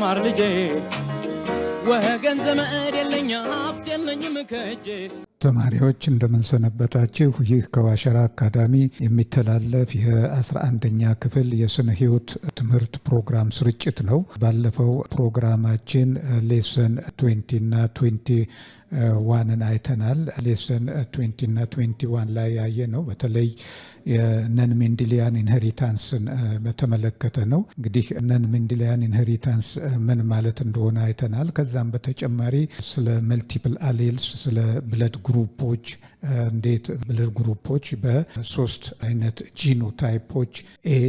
ልማር ልጄ ወገን ዘመድ የለኝ ሀብት የለኝም ከእጄ። ተማሪዎች እንደምንሰነበታችሁ። ይህ ከዋሸራ አካዳሚ የሚተላለፍ የ11ኛ ክፍል የስነ ህይወት ትምህርት ፕሮግራም ስርጭት ነው። ባለፈው ፕሮግራማችን ሌሰን 20 እና 21ን አይተናል። ሌሰን 20 እና 21 ላይ ያየ ነው በተለይ የነን ሜንዲሊያን ኢንሄሪታንስን በተመለከተ ነው። እንግዲህ ነን ሜንዲሊያን ኢንሄሪታንስ ምን ማለት እንደሆነ አይተናል። ከዛም በተጨማሪ ስለ መልቲፕል አሌልስ፣ ስለ ብለድ ግሩፖች እንዴት ብለድ ግሩፖች በሶስት አይነት ጂኖታይፖች ኤ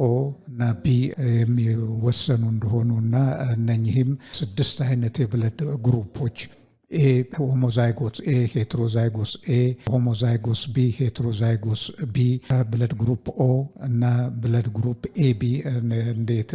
ኦ እና ቢ የሚወሰኑ እንደሆኑ እና እነኚህም 6 አይነት የብለድ ግሩፖች ኤ ሆሞዛይጎስ ኤ፣ ሄትሮዛይጎስ ኤ፣ ሆሞዛይጎስ ቢ፣ ሄትሮዛይጎስ ቢ፣ ብለድ ግሩፕ ኦ እና ብለድ ግሩፕ ኤቢ እንዴት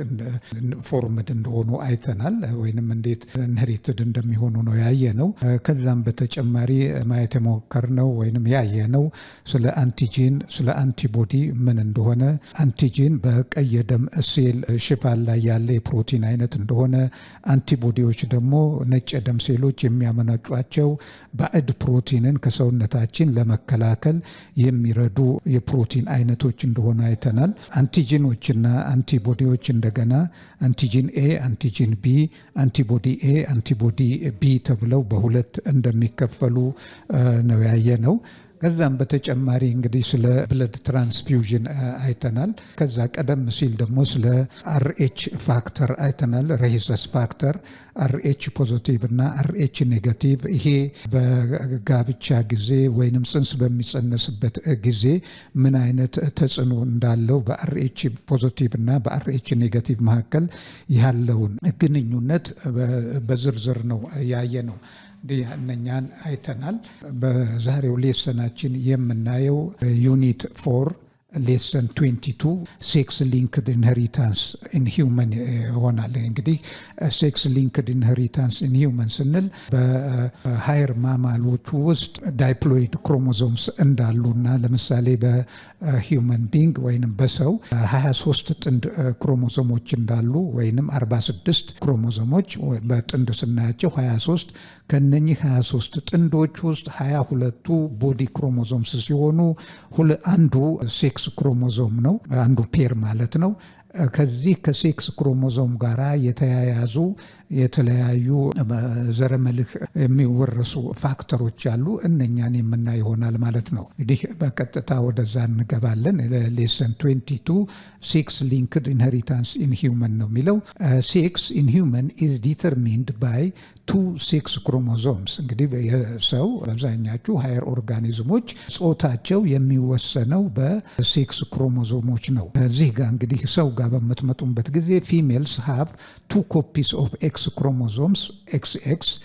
ፎርምድ እንደሆኑ አይተናል። ወይንም እንዴት ኢንሄሪትድ እንደሚሆኑ ነው ያየ ነው። ከዛም በተጨማሪ ማየት የሞከርነው ወይንም ያየ ነው ስለ አንቲጂን፣ ስለ አንቲቦዲ ምን እንደሆነ፣ አንቲጂን በቀይ የደም ሴል ሽፋን ላይ ያለ የፕሮቲን አይነት እንደሆነ፣ አንቲቦዲዎች ደግሞ ነጭ የደም ሴሎች ናቸው ባዕድ ፕሮቲንን ከሰውነታችን ለመከላከል የሚረዱ የፕሮቲን አይነቶች እንደሆነ አይተናል። አንቲጂኖችና አንቲቦዲዎች እንደገና አንቲጂን ኤ፣ አንቲጂን ቢ፣ አንቲቦዲ ኤ፣ አንቲቦዲ ቢ ተብለው በሁለት እንደሚከፈሉ ነው ያየ ነው። ከዛም በተጨማሪ እንግዲህ ስለ ብለድ ትራንስፊውዥን አይተናል። ከዛ ቀደም ሲል ደግሞ ስለ አርኤች ፋክተር አይተናል። ሬሄሰስ ፋክተር አርኤች ፖዚቲቭ እና አርኤች ኔጋቲቭ፣ ይሄ በጋብቻ ጊዜ ወይንም ጽንስ በሚጸነስበት ጊዜ ምን አይነት ተጽዕኖ እንዳለው በአርኤች ፖዚቲቭ እና በአርኤች ኔጋቲቭ መካከል ያለውን ግንኙነት በዝርዝር ነው ያየ ነው። እነኛን አይተናል። በዛሬው ሌሰናችን የምናየው ዩኒት 4 ሌሰን 22 ሴክስ ሊንክድ ኢንሄሪታንስ ኢን ሂውመን ይሆናል። እንግዲህ ሴክስ ሊንክድ ኢንሄሪታንስ ኢን ሂውመን ስንል በሃየር ማማሎቹ ውስጥ ዳይፕሎይድ ክሮሞዞምስ እንዳሉና ለምሳሌ በሂውመን ቢንግ ወይንም በሰው 23 ጥንድ ክሮሞዞሞች እንዳሉ ወይንም 46 ክሮሞዞሞች በጥንድ ስናያቸው 23፣ ከነኚህ 23 ጥንዶች ውስጥ 22ቱ ቦዲ ክሮሞዞምስ ሲሆኑ አንዱ ሴክስ ክሮሞዞም ነው፣ አንዱ ፔር ማለት ነው። ከዚህ ከሴክስ ክሮሞዞም ጋር የተያያዙ የተለያዩ ዘረመልህ የሚወረሱ ፋክተሮች አሉ። እነኛን የምናይ ይሆናል ማለት ነው። እንግዲህ በቀጥታ ወደዛ እንገባለን። ሌሰን 22 ሴክስ ሊንክድ ኢንሄሪታንስ ኢን ሂውመን ነው የሚለው። ሴክስ ኢን ሂውመን ኢዝ ዲተርሚንድ ባይ 2 ሴክስ ክሮሞዞምስ። እንግዲህ የሰው በአብዛኛቹ ሃየር ኦርጋኒዝሞች ጾታቸው የሚወሰነው በሴክስ ክሮሞዞሞች ነው። እዚህ ጋር እንግዲህ ሰው ጋር በምትመጡበት ጊዜ ፊሜልስ ሃቭ 2 ኮፒስ ኦፍ ኤክስ chromosomes XX,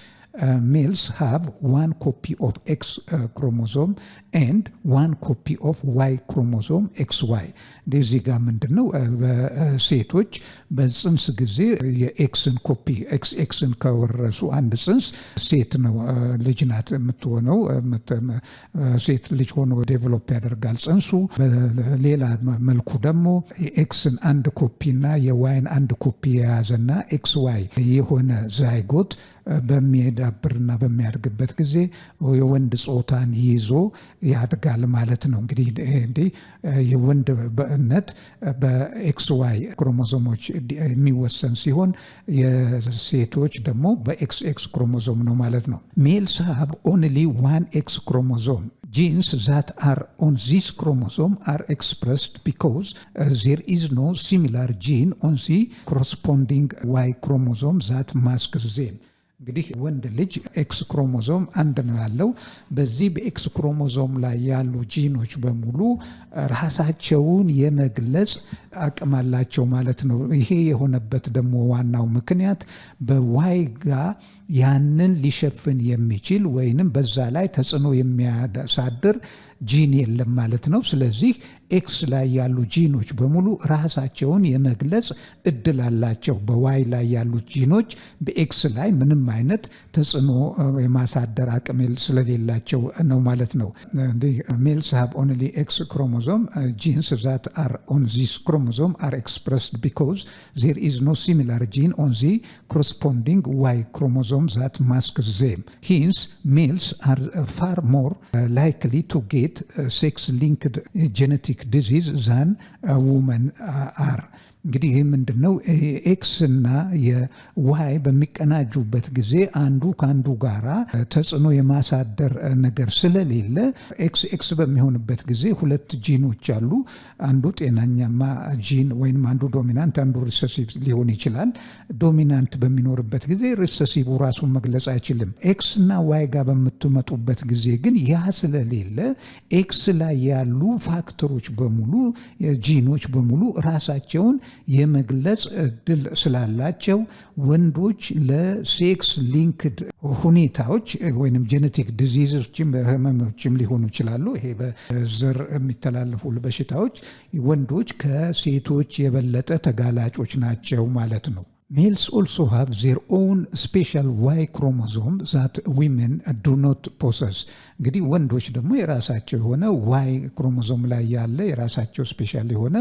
males have 1 copy of X chromosome and 1 copy of Y chromosome XY. እዚህ ጋር ምንድነው በሴቶች በጽንስ ጊዜ የኤክስን ኮፒ ኤክስን ከወረሱ አንድ ጽንስ ሴት ነው ልጅ ናት የምትሆነው። ሴት ልጅ ሆኖ ዴቨሎፕ ያደርጋል ጽንሱ። በሌላ መልኩ ደግሞ የኤክስን አንድ ኮፒ እና የዋይን አንድ ኮፒ የያዘና XY የሆነ ዛይጎት በሚዳብርና በሚያድግበት ጊዜ የወንድ ጾታን ይዞ ያድጋል ማለት ነው። እንግዲህ የወንድ ነት በኤክስዋይ ክሮሞዞሞች የሚወሰን ሲሆን የሴቶች ደግሞ በኤክስኤክስ ክሮሞዞም ነው ማለት ነው። ሜልስ ሃቭ ኦንሊ 1 ኤክስ ክሮሞዞም. Genes that are on this chromosome are expressed because there is no similar gene on the corresponding Y chromosome that masks them. እንግዲህ ወንድ ልጅ ኤክስ ክሮሞዞም አንድ ነው ያለው። በዚህ በኤክስ ክሮሞዞም ላይ ያሉ ጂኖች በሙሉ ራሳቸውን የመግለጽ አቅም አላቸው ማለት ነው። ይሄ የሆነበት ደግሞ ዋናው ምክንያት በዋይ ጋር ያንን ሊሸፍን የሚችል ወይንም በዛ ላይ ተጽዕኖ የሚያሳድር ጂን የለም ማለት ነው። ስለዚህ ኤክስ ላይ ያሉ ጂኖች በሙሉ ራሳቸውን የመግለጽ እድል አላቸው። በዋይ ላይ ያሉት ጂኖች በኤክስ ላይ ምንም አይነት ተጽዕኖ የማሳደር አቅም ስለሌላቸው ነው ማለት ነው። ሜልስ ሃቭ ኦንሊ ኤክስ ክሮሞዞም ጂንስ ዛት አር ኦን ዚስ ክሮሞዞም አር ኤክስፕረስድ ቢኮዝ ዜር ኢዝ ኖ ሲሚላር ጂን ኦን ዚ ኮረስፖንዲንግ ዋይ ክሮሞዞም ዛት ማስክስ ዜም ሂንስ ሜልስ አር ፋር ሞር ላይክሊ ቱ ጌት ሴክስ ሊንክድ ጄኔቲክ disease than women are. እንግዲህ ይህ ምንድነው? ኤክስ እና የዋይ በሚቀናጁበት ጊዜ አንዱ ከአንዱ ጋራ ተጽዕኖ የማሳደር ነገር ስለሌለ ኤክስ በሚሆንበት ጊዜ ሁለት ጂኖች አሉ። አንዱ ጤናኛማ ጂን ወይም አንዱ ዶሚናንት አንዱ ሪሰሲቭ ሊሆን ይችላል። ዶሚናንት በሚኖርበት ጊዜ ሪሰሲቭ ራሱን መግለጽ አይችልም። ኤክስ እና ዋይ ጋር በምትመጡበት ጊዜ ግን ያ ስለሌለ ኤክስ ላይ ያሉ ፋክተሮች በሙሉ ጂኖች በሙሉ ራሳቸውን የመግለጽ እድል ስላላቸው ወንዶች ለሴክስ ሊንክድ ሁኔታዎች ወይንም ጄኔቲክ ዲዚዞችም ህመሞችም ሊሆኑ ይችላሉ። ይሄ በዘር የሚተላለፉ በሽታዎች ወንዶች ከሴቶች የበለጠ ተጋላጮች ናቸው ማለት ነው። Males also have their own special Y chromosome that women do not possess. እንግዲህ ወንዶች ደግሞ የራሳቸው የሆነ ዋይ ክሮሞዞም ላይ ያለ የራሳቸው ስፔሻል የሆነ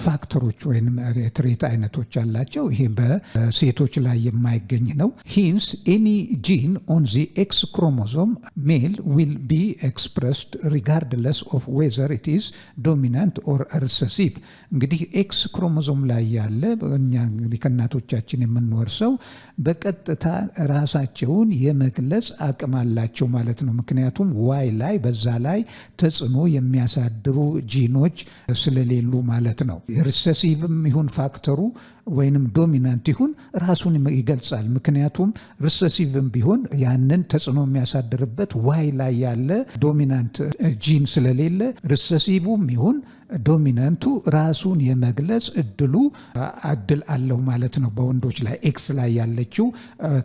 ፋክተሮች ወይም የትሬት አይነቶች አላቸው። ይሄ በሴቶች ላይ የማይገኝ ነው። Hence any gene on the X chromosome male will be expressed regardless of whether it is dominant or recessive. እንግዲህ ኤክስ ክሮሞዞም ላይ ያለ እኛ እንግዲህ ከእናቶቻችን የምንወርሰው በቀጥታ ራሳቸውን የመግለጽ አቅም አላቸው ማለት ነው። ምክንያቱም ዋይ ላይ በዛ ላይ ተጽዕኖ የሚያሳድሩ ጂኖች ስለሌሉ ማለት ነው። ሪሰሲቭም ይሁን ፋክተሩ ወይንም ዶሚናንት ይሁን ራሱን ይገልጻል። ምክንያቱም ሪሰሲቭም ቢሆን ያንን ተጽዕኖ የሚያሳድርበት ዋይ ላይ ያለ ዶሚናንት ጂን ስለሌለ ሪሰሲቭም ይሁን ዶሚናንቱ ራሱን የመግለጽ እድል አለው ማለት ነው። በወንዶች ላይ ኤክስ ላይ ያለችው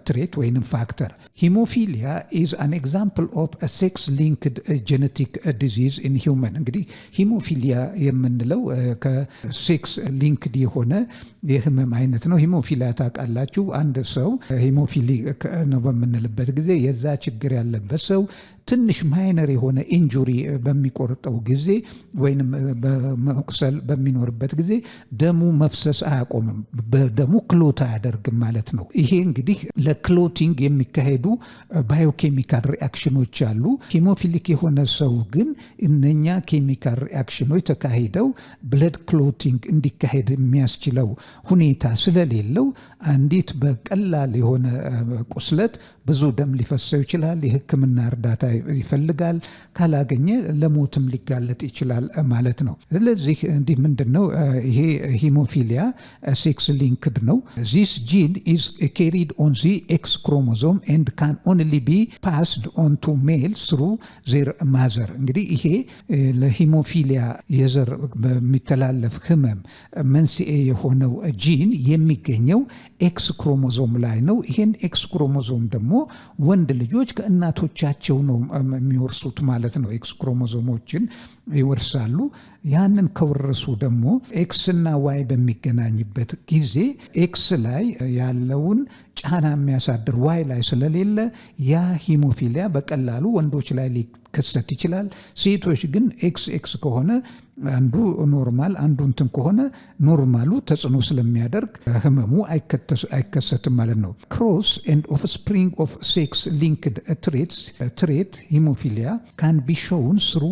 ትሬት ወይንም ፋክተር። ሂሞፊሊያ ኢዝ አን ኤግዛምፕል ኦፍ አ ሴክስ ሊንክድ ጄኔቲክ ዲዚዝ ኢን ሂውመን። እንግዲህ ሂሞፊሊያ የምንለው ከሴክስ ሊንክድ የሆነ የህመም አይነት ነው። ሂሞፊሊያ ታውቃላችሁ። አንድ ሰው ሂሞፊሊክ ነው በምንልበት ጊዜ የዛ ችግር ያለበት ሰው ትንሽ ማይነር የሆነ ኢንጁሪ በሚቆርጠው ጊዜ ወይንም በመቁሰል በሚኖርበት ጊዜ ደሙ መፍሰስ አያቆምም፣ በደሙ ክሎት አያደርግም ማለት ነው። ይሄ እንግዲህ ለክሎቲንግ የሚካሄዱ ባዮኬሚካል ሪአክሽኖች አሉ። ሂሞፊሊክ የሆነ ሰው ግን እነኛ ኬሚካል ሪአክሽኖች ተካሂደው ብለድ ክሎቲንግ እንዲካሄድ የሚያስችለው ሁኔታ ስለሌለው አንዲት በቀላል የሆነ ቁስለት ብዙ ደም ሊፈሰው ይችላል። የሕክምና እርዳታ ይፈልጋል። ካላገኘ ለሞትም ሊጋለጥ ይችላል ማለት ነው። ስለዚህ እንዲህ ምንድነው ይሄ ሂሞፊሊያ ሴክስ ሊንክድ ነው። This gene is carried on the X chromosome and can only be passed on to males through their mother. እንግዲህ ይሄ ለሂሞፊሊያ የዘር በሚተላለፍ ህመም መንስኤ የሆነው ጂን የሚገኘው ኤክስ ክሮሞዞም ላይ ነው። ይሄን ኤክስ ክሮሞዞም ደግሞ ወንድ ልጆች ከእናቶቻቸው ነው የሚወርሱት ማለት ነው። ኤክስ ክሮሞዞሞችን ይወርሳሉ። ያንን ከወረሱ ደግሞ ኤክስ እና ዋይ በሚገናኝበት ጊዜ ኤክስ ላይ ያለውን ጫና የሚያሳድር ዋይ ላይ ስለሌለ ያ ሂሞፊሊያ በቀላሉ ወንዶች ላይ ሊከሰት ይችላል። ሴቶች ግን ኤክስ ከሆነ አንዱ ኖርማል አንዱ እንትን ከሆነ ኖርማሉ ተጽዕኖ ስለሚያደርግ ህመሙ አይከሰትም ማለት ነው። ክሮስ ኤንድ ኦፍስፕሪንግ ኦፍ ሴክስ ሊንክድ ትሬት ሂሞፊሊያ ካን ቢ ሾውን ስሩ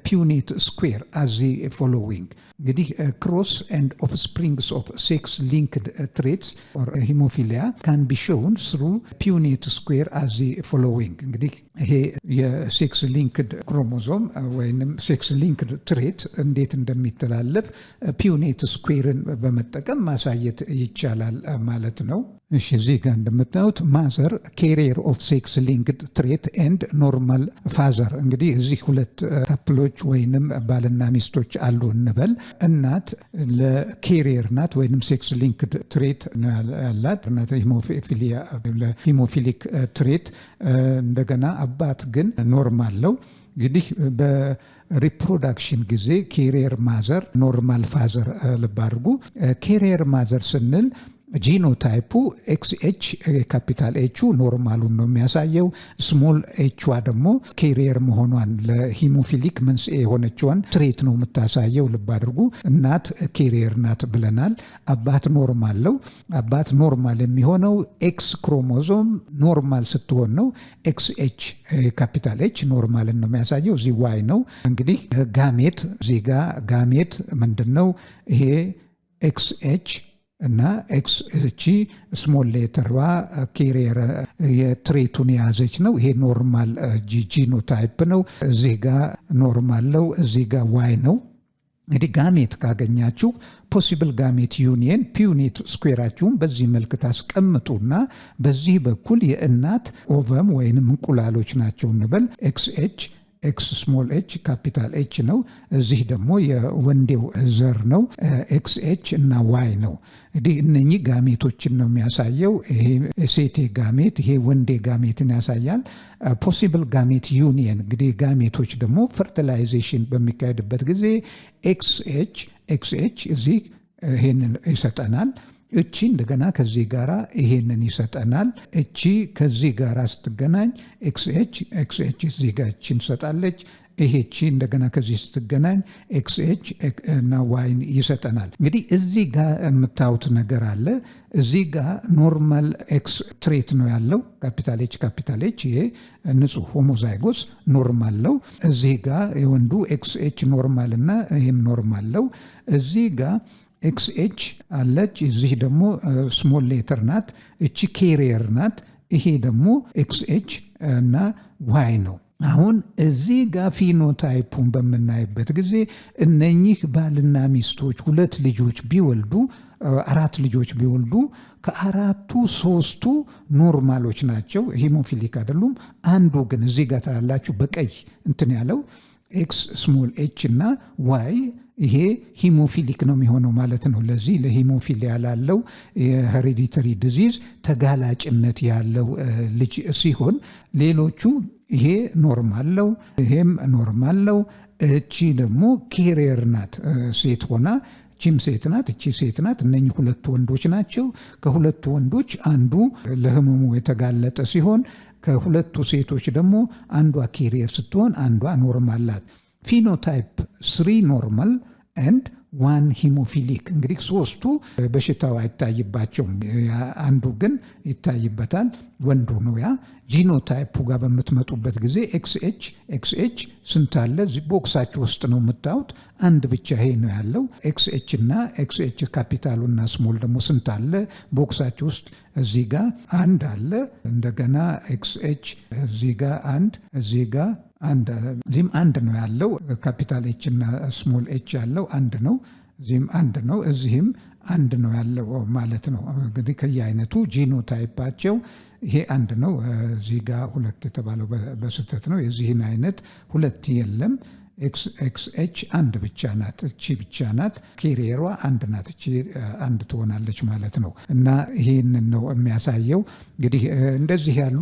ፒዩኔት ስኩዌር as the following. እንግዲህ ክሮስ ኤንድ ኦፍስፕሪንግስ ኦፍ ሴክስ ሊንክድ ትሬትስ or ሂሞፊሊያ ካን ቢ ሾውን ስሩ ፒዩኔት ስኩዌር as the following. እንግዲህ ይሄ የሴክስ ሊንክድ ክሮሞዞም ወይንም ሴክስ ሊንክድ ትሬት እንዴት እንደሚተላለፍ ፒዩኔት ስኩዌርን በመጠቀም ማሳየት ይቻላል ማለት ነው። እሺ እዚህ ጋር እንደምታዩት ማዘር ኬሪየር ኦፍ ሴክስ ሊንክድ ትሬት ኤንድ ኖርማል ፋዘር። እንግዲህ እዚህ ሁለት ካፕሎች ወይንም ባልና ሚስቶች አሉ እንበል። እናት ለኬሪየር ናት ወይንም ሴክስ ሊንክድ ትሬት ያላት እናት ሂሞፊሊክ ትሬት። እንደገና አባት ግን ኖርማል ነው። እንግዲህ በሪፕሮዳክሽን ጊዜ ኬሪየር ማዘር፣ ኖርማል ፋዘር ልብ አድርጉ። ኬሪየር ማዘር ስንል ጂኖታይፑ ኤክስኤች ካፒታል ኤቹ ኖርማሉን ነው የሚያሳየው። ስሞል ኤቿ ደግሞ ኬሪየር መሆኗን ለሂሞፊሊክ መንስኤ የሆነችዋን ትሬት ነው የምታሳየው። ልብ አድርጉ። እናት ኬሪየር ናት ብለናል። አባት ኖርማል ነው። አባት ኖርማል የሚሆነው ኤክስ ክሮሞዞም ኖርማል ስትሆን ነው። ኤክስኤች ካፒታል ኤች ኖርማልን ነው የሚያሳየው። እዚህ ዋይ ነው። እንግዲህ ጋሜት እዚህ ጋ ጋሜት ምንድን ነው? ይሄ ኤክስኤች እና ኤክስ እቺ ስሞል ሌተርዋ ኬሪየር የትሬቱን የያዘች ነው። ይሄ ኖርማል ጂኖታይፕ ነው። እዚህ ጋ ኖርማል ነው፣ እዚህ ጋ ዋይ ነው። እንግዲህ ጋሜት ካገኛችሁ ፖሲብል ጋሜት ዩኒየን ፒዩኒት ስኩዌራችሁን በዚህ መልክ ታስቀምጡና በዚህ በኩል የእናት ኦቨም ወይንም እንቁላሎች ናቸው እንበል። ኤክስኤች ኤክስ ስሞል ኤች ካፒታል ኤች ነው። እዚህ ደግሞ የወንዴው ዘር ነው ኤክስ ኤች እና ዋይ ነው። እንግዲህ እነኚህ ጋሜቶችን ነው የሚያሳየው። ይሄ ሴቴ ጋሜት፣ ይሄ ወንዴ ጋሜትን ያሳያል። ፖሲብል ጋሜት ዩኒየን እንግዲህ ጋሜቶች ደግሞ ፈርቲላይዜሽን በሚካሄድበት ጊዜ ኤክስ ኤች እዚህ ይሄንን ይሰጠናል። እቺ እንደገና ከዚህ ጋራ ይሄንን ይሰጠናል። እቺ ከዚህ ጋራ ስትገናኝ ኤክስኤች እዚህ ጋር እቺን ትሰጣለች። ይሄቺ እንደገና ከዚህ ስትገናኝ ኤክስኤች እና ዋይን ይሰጠናል። እንግዲህ እዚህ ጋር የምታዩት ነገር አለ። እዚህ ጋር ኖርማል ኤክስ ትሬት ነው ያለው ካፒታል ኤች ይሄ ንጹህ ሆሞዛይጎስ ኖርማል ነው። እዚህ ጋር የወንዱ ኤክስኤች ኖርማል እና ይሄም ኖርማል ነው። እዚህ ጋር ኤክስኤች አለች። እዚህ ደግሞ ስሞል ሌተር ናት። እቺ ኬሪየር ናት። ይሄ ደግሞ ኤክስኤች እና ዋይ ነው። አሁን እዚህ ጋር ፊኖታይፑን በምናይበት ጊዜ እነኚህ ባልና ሚስቶች 2 ልጆች ቢወልዱ 4 ልጆች ቢወልዱ ከአራቱ 3ቱ ኖርማሎች ናቸው፣ ሂሞፊሊክ አይደሉም። አንዱ ግን እዚህ ጋር ታያላችሁ በቀይ እንትን ያለው ኤክስ ስሞል ኤች እና ዋይ ይሄ ሂሞፊሊክ ነው የሚሆነው ማለት ነው። ለዚህ ለሂሞፊሊያ ላለው የሄሬዲተሪ ዲዚዝ ተጋላጭነት ያለው ልጅ ሲሆን ሌሎቹ ይሄ ኖርማል ነው፣ ይሄም ኖርማል ነው። እቺ ደግሞ ኬሪየር ናት፣ ሴት ሆና እቺም ሴት ናት፣ እቺ ሴት ናት። እነኚህ 2 ወንዶች ናቸው። ከሁለቱ ወንዶች አንዱ ለህመሙ የተጋለጠ ሲሆን ከሁለቱ ሴቶች ደግሞ አንዷ ኬሪየር ስትሆን አንዷ ኖርማል ናት። ፊኖታይፕ 3 ኖርማል ኤንድ 1 ሂሞፊሊክ። እንግዲህ 3ቱ በሽታው አይታይባቸውም፣ አንዱ ግን ይታይበታል፣ ወንዱ ነው። ያ ጂኖታይፑ ጋር በምትመጡበት ጊዜ ኤክስኤች ስንት አለ? ቦክሳችሁ ውስጥ ነው የምታዩት፣ አንድ ብቻ ይሄ ነው ያለው። ኤክስኤች እና ኤክስኤች ካፒታሉና ስሞል ደግሞ ስንት አለ? ቦክሳችሁ ውስጥ እዚህ ጋር አንድ አለ። እንደገና ኤክስኤች እዚህ ጋር አንድ፣ እዚህ ጋር አንድ፣ እዚህም አንድ ነው ያለው። ካፒታል ኤች እና ስሞል ኤች ያለው አንድ ነው፣ እዚህም አንድ ነው፣ እዚህም አንድ ነው ያለው ማለት ነው። እንግዲህ ከየአይነቱ ጂኖታይፓቸው ይሄ አንድ ነው። እዚህ ጋር 2 የተባለው በስህተት ነው። የዚህን አይነት 2 የለም። ኤክስኤች አንድ ብቻ ናት፣ እቺ ብቻ ናት። ኬሪየሯ አንድ ናት፣ እቺ አንድ ትሆናለች ማለት ነው። እና ይህንን ነው የሚያሳየው። እንግዲህ እንደዚህ ያሉ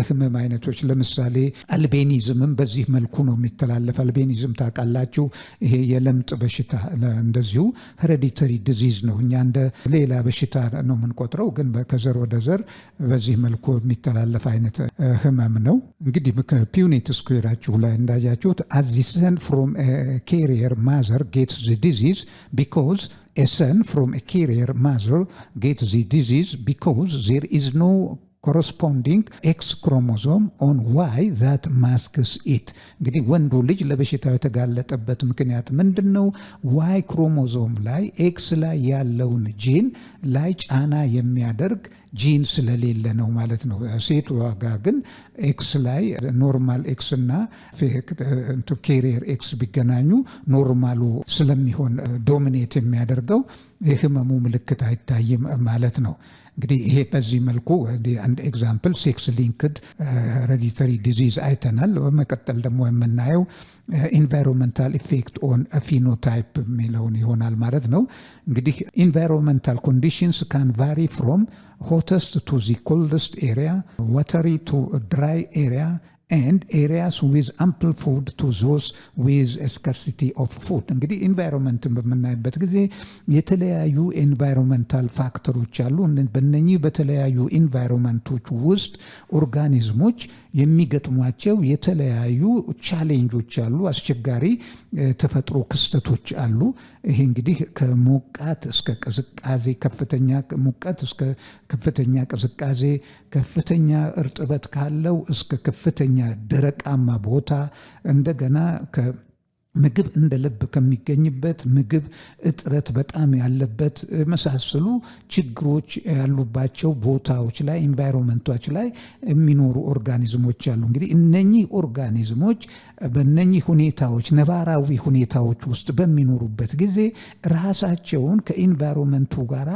ህመም አይነቶች ለምሳሌ አልቤኒዝምም በዚህ መልኩ ነው የሚተላለፍ። አልቤኒዝም ታውቃላችሁ፣ ይሄ የለምጥ በሽታ እንደዚሁ ሄሬዲተሪ ዲዚዝ ነው። እኛ እንደ ሌላ በሽታ ነው የምንቆጥረው፣ ግን ከዘር ወደ ዘር በዚህ መልኩ የሚተላለፍ አይነት ህመም ነው። እንግዲህ ከፒዩኒት ስኩዌራችሁ ላይ እንዳያችሁት አዚሰን from a carrier mother gets the disease because a son from a carrier mother gets the disease because there is no corresponding X chromosome on Y that masks it. እንግዲህ ወንዱ ልጅ ለበሽታው የተጋለጠበት ምክንያት ምንድነው? Y ክሮሞዞም ላይ ኤክስ ላይ ያለውን ጂን ላይ ጫና የሚያደርግ ጂን ስለሌለ ነው ማለት ነው። ሴት ዋጋ ግን ኤክስ ላይ ኖርማል ኤክስ እና ኬሪየር ኤክስ ቢገናኙ ኖርማሉ ስለሚሆን ዶሚኔት የሚያደርገው የህመሙ ምልክት አይታይም ማለት ነው። እንግዲህ ይሄ በዚህ መልኩ አንድ ኤግዛምፕል ሴክስ ሊንክድ ሄሬዲተሪ ዲዚዝ አይተናል። በመቀጠል ደግሞ የምናየው ኢንቫይሮንመንታል ኢፌክት ኦን ፊኖታይፕ የሚለውን ይሆናል ማለት ነው። እንግዲህ ኢንቫይሮንመንታል ኮንዲሽንስ ካን ቫሪ ፍሮም hottest to the coldest area, watery to dry area, and areas with ample food to those with a scarcity of food። እንግዲህ ኢንቫይሮንመንትን በምናይበት ጊዜ የተለያዩ ኢንቫይሮንመንታል ፋክተሮች አሉ። በእነኚህ በተለያዩ ኢንቫይሮንመንቶች ውስጥ ኦርጋኒዝሞች የሚገጥሟቸው የተለያዩ ቻሌንጆች አሉ፣ አስቸጋሪ ተፈጥሮ ክስተቶች አሉ። ይሄ እንግዲህ ከሞቃት እስከ ቅዝቃዜ፣ ከፍተኛ ሙቀት እስከ ከፍተኛ ቅዝቃዜ፣ ከፍተኛ እርጥበት ካለው እስከ ከፍተኛ ደረቃማ ቦታ፣ እንደገና ምግብ እንደ ልብ ከሚገኝበት ምግብ እጥረት በጣም ያለበት መሳሰሉ ችግሮች ያሉባቸው ቦታዎች ላይ ኢንቫይሮንመንቶች ላይ የሚኖሩ ኦርጋኒዝሞች አሉ። እንግዲህ እነኚህ ኦርጋኒዝሞች በእነኚህ ሁኔታዎች ነባራዊ ሁኔታዎች ውስጥ በሚኖሩበት ጊዜ ራሳቸውን ከኢንቫይሮንመንቱ ጋር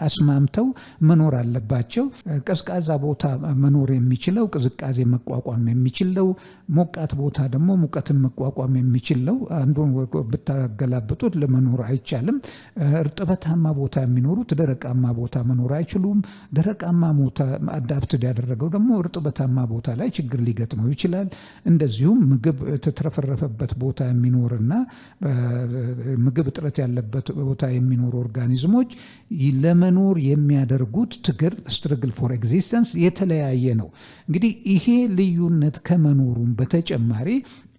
አስማምተው መኖር አለባቸው። ቀዝቃዛ ቦታ መኖር የሚችለው ቅዝቃዜ መቋቋም የሚችለው፣ ሞቃት ቦታ ደግሞ ሙቀትን መቋቋም የሚችል ነው። አንዱን ብታገላብጡት ለመኖር አይቻልም። እርጥበታማ ቦታ የሚኖሩት ደረቃማ ቦታ መኖር አይችሉም። ደረቃማ ቦታ አዳፕትድ ያደረገው ደግሞ እርጥበታማ ቦታ ላይ ችግር ሊገጥመው ይችላል። እንደዚሁም ምግብ የተትረፈረፈበት ቦታ የሚኖርና ምግብ እጥረት ያለበት ቦታ የሚኖሩ ኦርጋኒዝሞች ለመኖር የሚያደርጉት ትግል ስትረግል ፎር ኤግዚስተንስ የተለያየ ነው። እንግዲህ ይሄ ልዩነት ከመኖሩም በተጨማሪ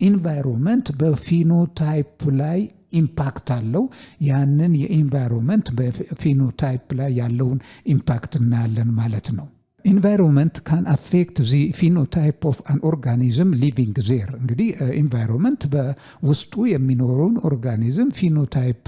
ኢንቫይሮንመንት በፊኖታይፕ ላይ ኢምፓክት አለው። ያንን የኢንቫይሮንመንት በፊኖታይፕ ላይ ያለውን ኢምፓክት እናያለን ማለት ነው። ኢንቫይሮንመንት ካን አፌክት ዚ ፊኖታይፕ ኦፍ አን ኦርጋኒዝም ሊቪንግ ዜር። እንግዲህ ኢንቫይሮንመንት በውስጡ የሚኖረውን ኦርጋኒዝም ፊኖታይፕ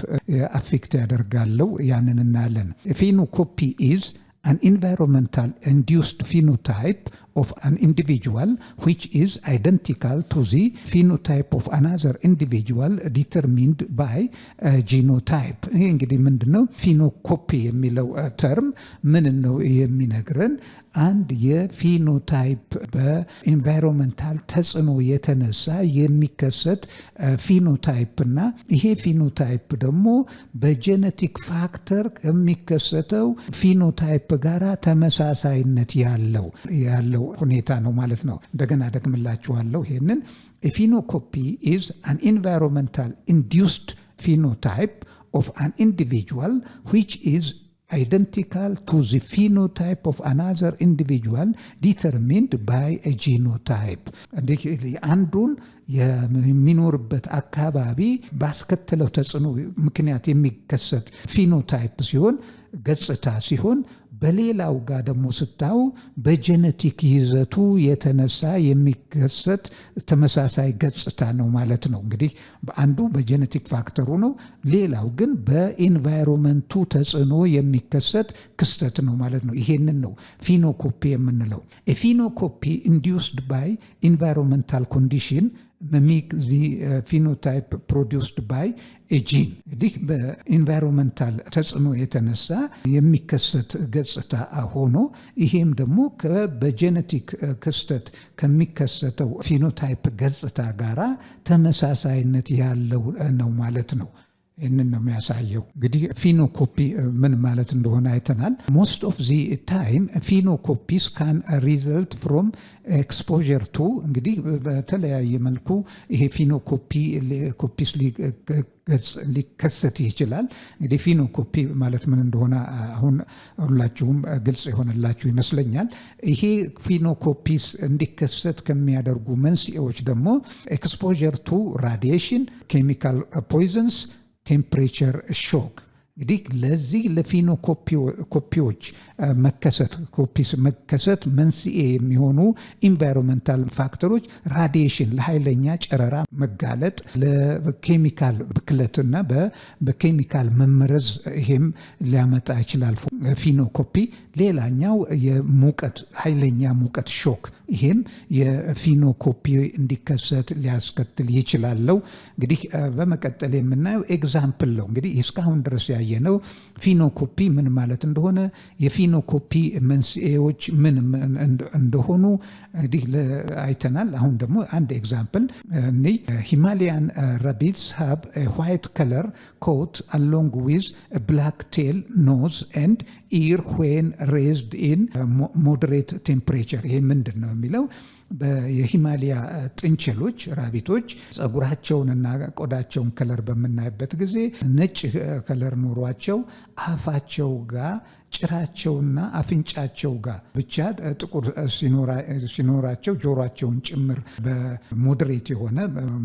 አፌክት ያደርጋለው። ያንን እናያለን። ፊኖኮፒ ኢዝ an environmental induced phenotype of an individual which is identical to the phenotype of another individual determined by genotype። ይሄ እንግዲህ ምንድነው ፊኖኮፒ የሚለው ተርም ምን ነው የሚነግረን? አንድ የፊኖታይፕ በኢንቫይሮንመንታል ተጽዕኖ የተነሳ የሚከሰት ፊኖታይፕ እና ይሄ ፊኖታይፕ ደግሞ በጄኔቲክ ፋክተር ከሚከሰተው ፊኖታይፕ ጋራ ተመሳሳይነት ያለው ሁኔታ ነው ማለት ነው። እንደገና ደግምላችኋለሁ ይሄንን phenotype is an environmental induced phenotype of an individual which is identical to the phenotype of another individual determined by a genotype። አንዱን የሚኖርበት አካባቢ ባስከተለው ተጽዕኖ ምክንያት የሚከሰት ፊኖታይፕ ሲሆን ገጽታ ሲሆን በሌላው ጋር ደግሞ ስታው በጄኔቲክ ይዘቱ የተነሳ የሚከሰት ተመሳሳይ ገጽታ ነው ማለት ነው። እንግዲህ አንዱ በጄኔቲክ ፋክተሩ ነው፣ ሌላው ግን በኢንቫይሮንመንቱ ተጽዕኖ የሚከሰት ክስተት ነው ማለት ነው። ይሄንን ነው ፊኖኮፒ የምንለው። ፊኖኮፒ ኢንዲዩስድ ባይ ኢንቫይሮንመንታል ኮንዲሽን mimic the phenotype produced by a gene። እንግዲህ በኢንቫይሮንመንታል ተጽዕኖ የተነሳ የሚከሰት ገጽታ ሆኖ ይሄም ደግሞ በጄኔቲክ ክስተት ከሚከሰተው ፊኖታይፕ ገጽታ ጋራ ተመሳሳይነት ያለው ነው ማለት ነው። ይህንን ነው የሚያሳየው። እንግዲህ ፊኖኮፒ ምን ማለት እንደሆነ አይተናል። ሞስት ኦፍ ዚ ታይም ፊኖኮፒስ ካን ሪዘልት ፍሮም ኤክስፖዠር ቱ። እንግዲህ በተለያየ መልኩ ይሄ ፊኖኮፒስ ሊከሰት ይችላል። እንግዲህ ፊኖኮፒ ማለት ምን እንደሆነ አሁን ሁላችሁም ግልጽ የሆነላችሁ ይመስለኛል። ይሄ ፊኖኮፒስ እንዲከሰት ከሚያደርጉ መንስኤዎች ደግሞ ኤክስፖዠር ቱ ራዲዬሽን፣ ኬሚካል ፖይዘንስ፣ ቴምፕሬቸር ሾክ። እንግዲህ ለዚህ ለፊኖኮፒዎች መከሰት መንስኤ የሚሆኑ ኢንቫይሮንመንታል ፋክተሮች ራዲዬሽን፣ ለኃይለኛ ጨረራ መጋለጥ፣ ለኬሚካል ብክለትና በኬሚካል መመረዝ፣ ይሄም ሊያመጣ ይችላል ፊኖኮፒ። ሌላኛው የሙቀት ኃይለኛ ሙቀት ሾክ፣ ይሄም የፊኖኮፒ እንዲከሰት ሊያስከትል ይችላል። እንግዲህ በመቀጠል የምናየው ኤግዛምፕል ነው። እንግዲህ እስካሁን ድረስ ያየነው ፊኖኮፒ ምን ማለት እንደሆነ፣ የፊኖኮፒ መንስኤዎች ምን እንደሆኑ እንግዲህ አይተናል። አሁን ደግሞ አንድ ኤግዛምፕል ሂማሊያን rabbits have a white color coat along with a black tail, nose and ear when raised in moderate temperature። ይሄ ምንድን ነው የሚለው? የሂማሊያ ጥንቸሎች ራቢቶች ጸጉራቸውንና ቆዳቸውን ከለር በምናይበት ጊዜ ነጭ ከለር ኖሯቸው አፋቸው ጋር ጭራቸውና አፍንጫቸው ጋር ብቻ ጥቁር ሲኖራቸው ጆሮአቸውን ጭምር በሞዴሬት የሆነ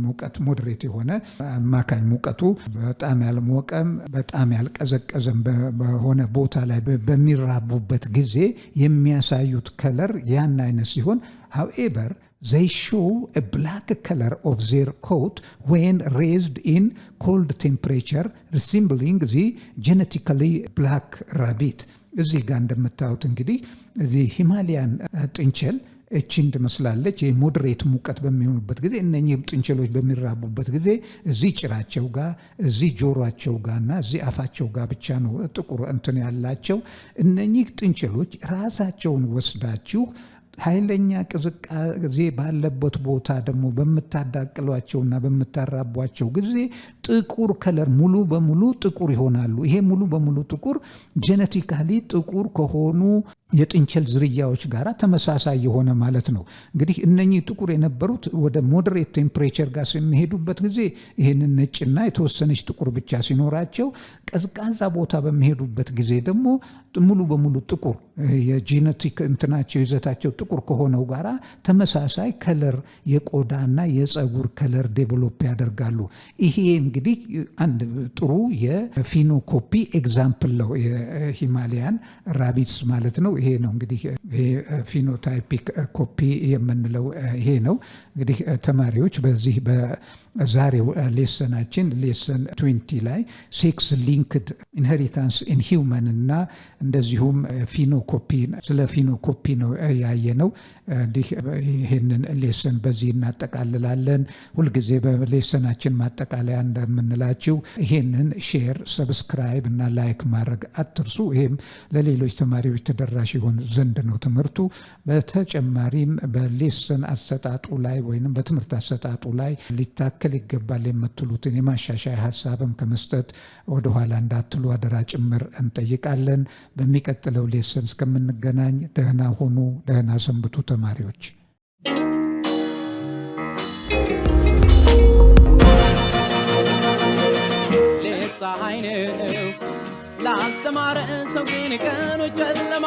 ሙቀት ሞዴሬት የሆነ አማካኝ ሙቀቱ በጣም ያልሞቀም በጣም ያልቀዘቀዘም በሆነ ቦታ ላይ በሚራቡበት ጊዜ የሚያሳዩት ከለር ያን አይነት ሲሆን however they show a black color of their coat when raised in cold temperature resembling the genetically black rabbit እዚህ ጋር እንደምታዩት እንግዲህ እዚህ ሂማሊያን ጥንቸል እቺን ትመስላለች የሞዴሬት ሙቀት በሚሆኑበት ጊዜ እነኚህ ጥንቸሎች በሚራቡበት ጊዜ እዚህ ጭራቸው ጋር እዚህ ጆሮአቸው ጋርና እዚህ አፋቸው ጋር ብቻ ነው ጥቁር እንትን ያላቸው እነኚህ ጥንቸሎች ራሳቸውን ወስዳችሁ ኃይለኛ ቅዝቃዜ ባለበት ቦታ ደግሞ በመታዳቅሏቸውና በመታራቧቸው ጊዜ ጥቁር ከለር ሙሉ በሙሉ ጥቁር ይሆናሉ ይሄ ሙሉ በሙሉ ጥቁር ጄኔቲካሊ ጥቁር ከሆኑ የጥንቸል ዝርያዎች ጋር ተመሳሳይ የሆነ ማለት ነው እንግዲህ እነኚህ ጥቁር የነበሩት ወደ ሞዴሬት ቴምፕሬቸር ጋር ሲሄዱበት ጊዜ ይሄንን ነጭና የተወሰነች ጥቁር ብቻ ሲኖራቸው ቀዝቃዛ ቦታ በሚሄዱበት ጊዜ ደግሞ ሙሉ በሙሉ ጥቁር የጄኔቲክ እንትናቸው ይዘታቸው ጥቁር ከሆነው ጋራ ተመሳሳይ ከለር የቆዳና የጸጉር ከለር ዴቨሎፕ ያደርጋሉ ይሄ እንግዲህ አንድ ጥሩ የፊኖኮፒ ኤግዛምፕል ነው የሂማሊያን ራቢትስ ማለት ነው ይሄ ነው እንግዲህ ይሄ ፊኖታይፒክ ኮፒ የምንለው ይሄ ነው እንግዲህ ተማሪዎች በዚህ በዛሬው ሌሰናችን ሌሰን 20 ላይ ሴክስ ሊንክድ ኢንሄሪታንስ ኢን ሂውመን እና እንደዚሁም ፊኖኮፒ ስለ ፊኖኮፒ ነው ያየነው እንግዲህ ይሄንን ሌሰን በዚህ እናጠቃልላለን ሁልጊዜ በሌሰናችን ማጠቃለያ እንደምንላችሁ ይሄንን ሼር ሰብስክራይብ እና ላይክ ማድረግ አትርሱ ይሄም ለሌሎች ተማሪዎች ተደራሽ ይሆን ዘንድ ነው ትምህርቱ በተጨማሪም በሌሰን አሰጣጡ ላይ ወይንም በትምህርት አሰጣጡ ላይ ሊታከል ይገባል የምትሉትን የማሻሻያ ሐሳብም ከመስጠት ወደ ኋላ እንዳትሉ አደራ ጭምር እንጠይቃለን በሚቀጥለው ሌሰን እስከምንገናኝ ደህና ሆኑ ደህና ሰንብቱ ተማሪዎች ፀሐይ ነው ላልተማረ ሰው ግን ቀኖች ጨለማ